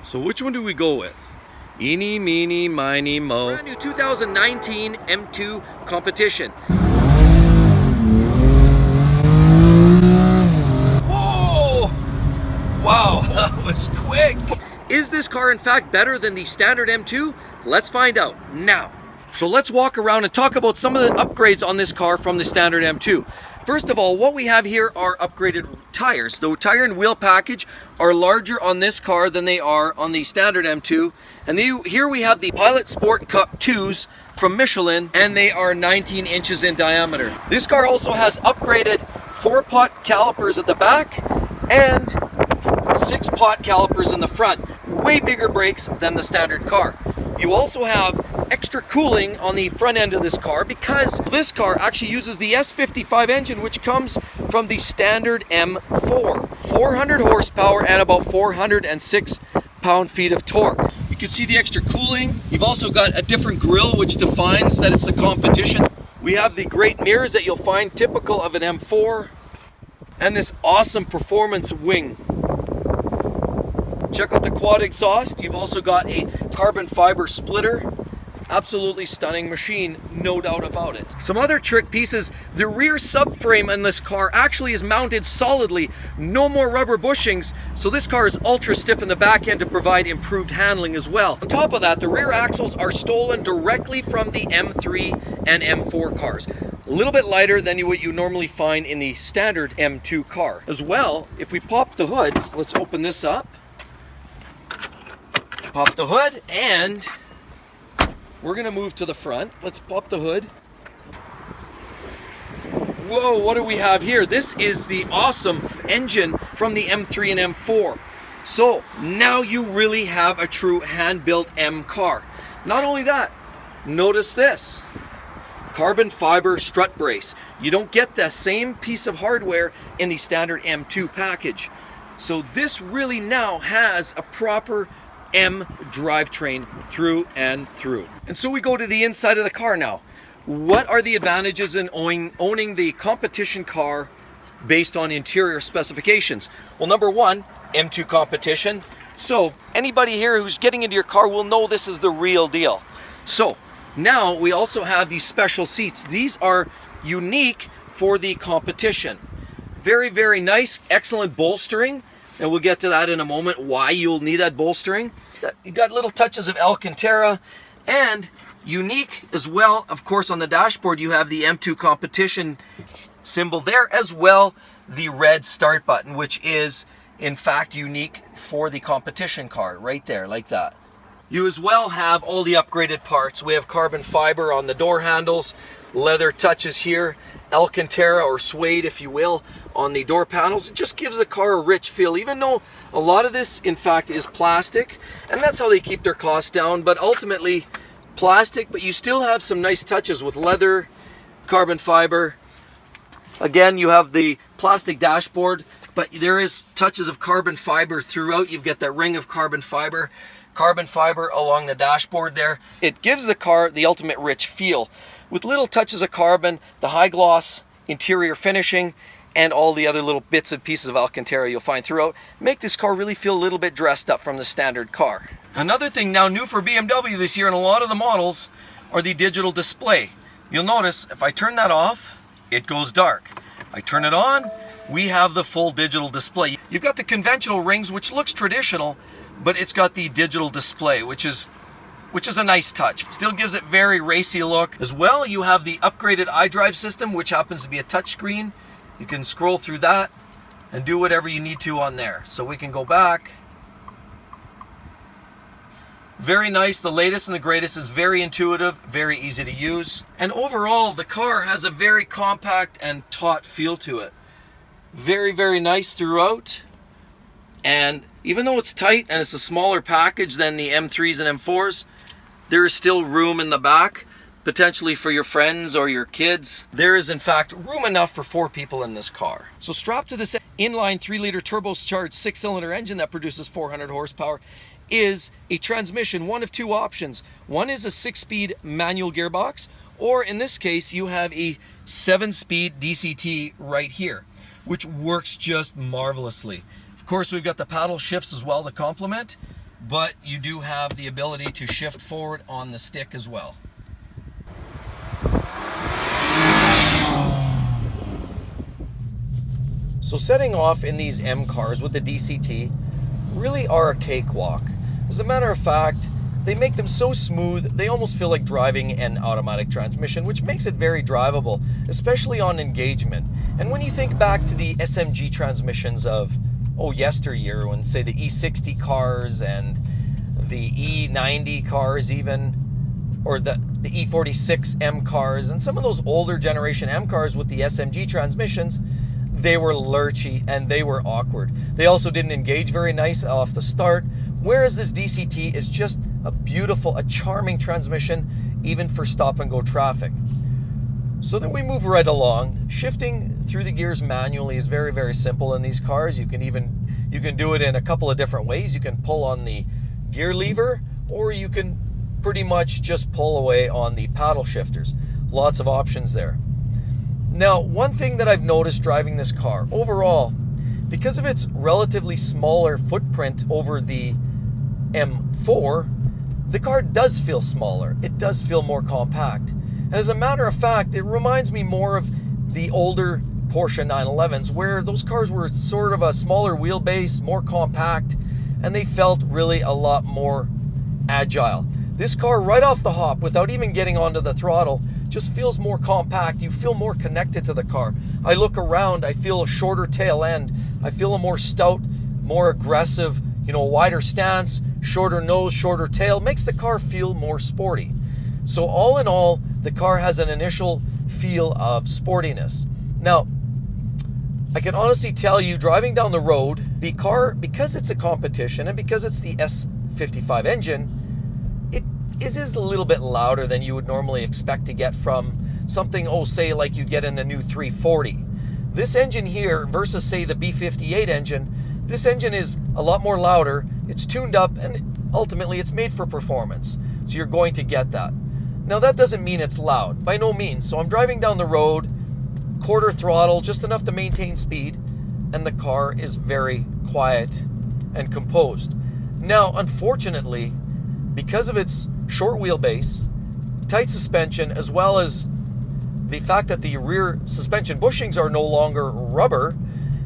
So which one do we go with? Eeny, meeny, miny, mo. Brand new 2019 M2 Competition. Whoa! Wow, that was quick. Is this car in fact better than the standard M2? Let's find out now. So let's walk around and talk about some of the upgrades on this car from the standard M2. First of all, what we have here are upgraded tires. The tire and wheel package are larger on this car than they are on the standard M2. And here we have the Pilot Sport Cup 2s from Michelin, and they are 19 inches in diameter. This car also has upgraded 4-pot calipers at the back and 6-pot calipers in the front. Way bigger brakes than the standard car. You also have extra cooling on the front end of this car because this car actually uses the S55 engine, which comes from the standard M4. 400 horsepower and about 406 pound-feet of torque. You can see the extra cooling. You've also got a different grille which defines that it's the competition. We have the great mirrors that you'll find typical of an M4 and this awesome performance wing. Check out the quad exhaust. You've also got a carbon fiber splitter. Absolutely stunning machine, no doubt about it. Some other trick pieces, the rear subframe in this car actually is mounted solidly, no more rubber bushings, so this car is ultra stiff in the back end to provide improved handling as well. On top of that, the rear axles are stolen directly from the M3 and M4 cars. A little bit lighter than what you normally find in the standard M2 car. As well, if we pop the hood, let's open this up. Pop the hood, and we're gonna move to the front. Let's pop the hood. Whoa, what do we have here? This is the awesome engine from the M3 and M4. So now you really have a true hand-built M car. Not only that, notice this. Carbon fiber strut brace. You don't get the same piece of hardware in the standard M2 package. So this really now has a proper M drivetrain through and through. And so we go to the inside of the car now. What are the advantages in owning the competition car based on interior specifications? Well, number one, M2 Competition. So anybody here who's getting into your car will know this is the real deal. So now we also have these special seats. These are unique for the competition. Very, very nice, excellent bolstering. And we'll get to that in a moment, why you'll need that bolstering. You got little touches of Alcantara, and unique as well, of course, on the dashboard you have the M2 Competition symbol there, as well the red start button, which is in fact unique for the competition car, right there, like that. You as well have all the upgraded parts. We have carbon fiber on the door handles, leather touches here, Alcantara or suede, if you will, on the door panels. It just gives the car a rich feel, even though a lot of this in fact is plastic, and that's how they keep their costs down. But ultimately plastic, but you still have some nice touches with leather, carbon fiber. Again, you have the plastic dashboard, but there is touches of carbon fiber throughout. You've got that ring of carbon fiber along the dashboard there. It gives the car the ultimate rich feel with little touches of carbon, the high gloss interior finishing, and all the other little bits and pieces of Alcantara you'll find throughout make this car really feel a little bit dressed up from the standard car. Another thing now new for BMW this year in a lot of the models are the digital display. You'll notice if I turn that off, it goes dark. I turn it on, we have the full digital display. You've got the conventional rings, which looks traditional, but it's got the digital display, which is a nice touch. Still gives it very racy look. As well, you have the upgraded iDrive system, which happens to be a touchscreen. You can scroll through that and do whatever you need to on there. So we can go back. Very nice. The latest and the greatest is very intuitive, very easy to use. And overall, the car has a very compact and taut feel to it. Very, very nice throughout. And even though it's tight and it's a smaller package than the M3s and M4s, there is still room in the back, potentially for your friends or your kids. There is in fact room enough for 4 people in this car. So strapped to this inline 3-liter turbocharged 6-cylinder engine that produces 400 horsepower is a transmission, one of 2 options. One is a 6-speed manual gearbox, or in this case you have a 7-speed DCT right here, which works just marvelously. Of course, we've got the paddle shifts as well to complement. but you do have the ability to shift forward on the stick as well. So setting off in these M cars with the DCT really are a cakewalk. As a matter of fact, they make them so smooth, they almost feel like driving an automatic transmission, which makes it very drivable, especially on engagement. And when you think back to the SMG transmissions of, yesteryear, when say the E60 cars and the E90 cars even, or the E46 M cars, and some of those older generation M cars with the SMG transmissions, they were lurchy and they were awkward. They also didn't engage very nice off the start, whereas this DCT is just a charming transmission, even for stop and go traffic. So then we move right along. Shifting through the gears manually is very, very simple in these cars. You can do it in a couple of different ways. You can pull on the gear lever, or you can pretty much just pull away on the paddle shifters. Lots of options there. Now, one thing that I've noticed driving this car, overall, because of its relatively smaller footprint over the M4, the car does feel smaller. It does feel more compact. And as a matter of fact, it reminds me more of the older Porsche 911s, where those cars were sort of a smaller wheelbase, more compact, and they felt really a lot more agile. This car, right off the hop, without even getting onto the throttle, just feels more compact. You feel more connected to the car. I look around, I feel a shorter tail end. I feel a more stout, more aggressive, wider stance, shorter nose, shorter tail. Makes the car feel more sporty. So all in all, the car has an initial feel of sportiness. Now, I can honestly tell you, driving down the road, the car, because it's a competition and because it's the S55 engine, it is a little bit louder than you would normally expect to get from something, say like you get in the new 340. This engine here versus say the B58 engine, this engine is a lot more louder, it's tuned up, and ultimately it's made for performance. So you're going to get that. Now that doesn't mean it's loud, by no means. So I'm driving down the road, quarter throttle, just enough to maintain speed, and the car is very quiet and composed. Now, unfortunately, because of its short wheelbase, tight suspension, as well as the fact that the rear suspension bushings are no longer rubber,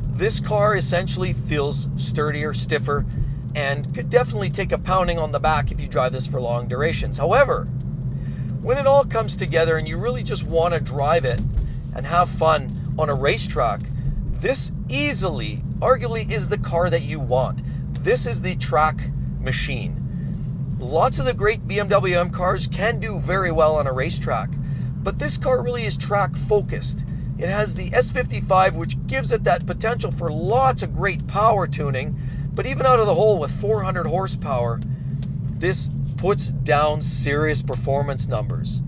this car essentially feels sturdier, stiffer, and could definitely take a pounding on the back if you drive this for long durations. However, when it all comes together and you really just want to drive it and have fun on a racetrack, this easily, arguably, is the car that you want. This is the track machine. Lots of the great BMW M cars can do very well on a racetrack, but this car really is track focused. It has the S55, which gives it that potential for lots of great power tuning, but even out of the hole with 400 horsepower, this puts down serious performance numbers.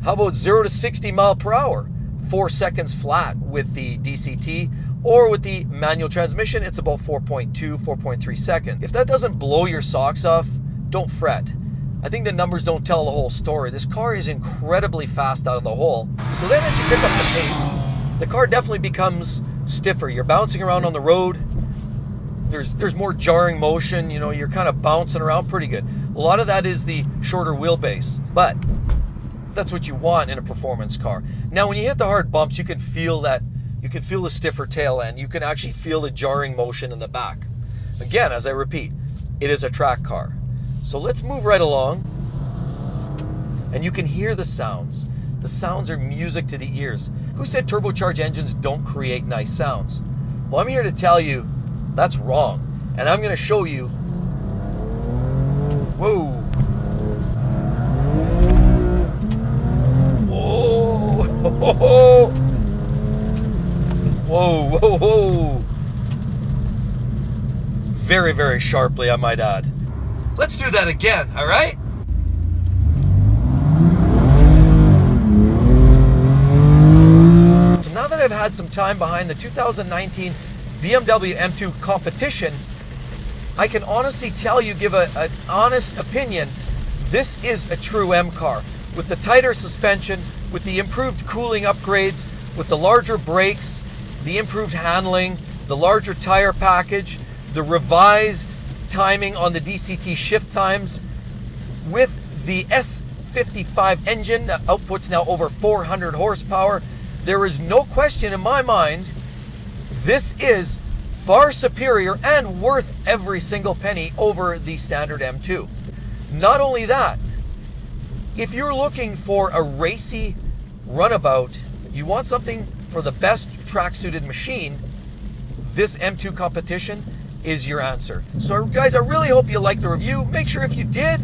How about 0 to 60 mile per hour? 4 seconds flat with the DCT, or with the manual transmission, it's about 4.2, 4.3 seconds. If that doesn't blow your socks off, don't fret. I think the numbers don't tell the whole story. This car is incredibly fast out of the hole. So then as you pick up the pace, the car definitely becomes stiffer. You're bouncing around on the road. There's more jarring motion. You're kind of bouncing around pretty good. A lot of that is the shorter wheelbase, but that's what you want in a performance car. Now, when you hit the hard bumps, you can feel that. You can feel the stiffer tail end. You can actually feel the jarring motion in the back. Again, as I repeat, it is a track car. So let's move right along. And you can hear the sounds. The sounds are music to the ears. Who said turbocharged engines don't create nice sounds? Well, I'm here to tell you that's wrong. And I'm going to show you. Whoa. Whoa. Whoa, whoa, whoa. Very, very sharply, I might add. Let's do that again, all right? So now that I've had some time behind the 2019 BMW M2 Competition, I can honestly tell you, give an honest opinion, this is a true M car. With the tighter suspension, with the improved cooling upgrades, with the larger brakes, the improved handling, the larger tire package, the revised timing on the DCT shift times. With the S55 engine, outputs now over 400 horsepower. There is no question in my mind, this is far superior and worth every single penny over the standard M2. Not only that, if you're looking for a racy runabout, you want something for the best track-suited machine, this M2 Competition is your answer. So guys, I really hope you liked the review. Make sure if you did,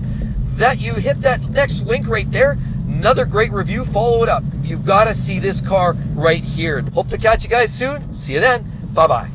that you hit that next link right there. Another great review, follow it up. You've got to see this car right here. Hope to catch you guys soon. See you then. Bye-bye.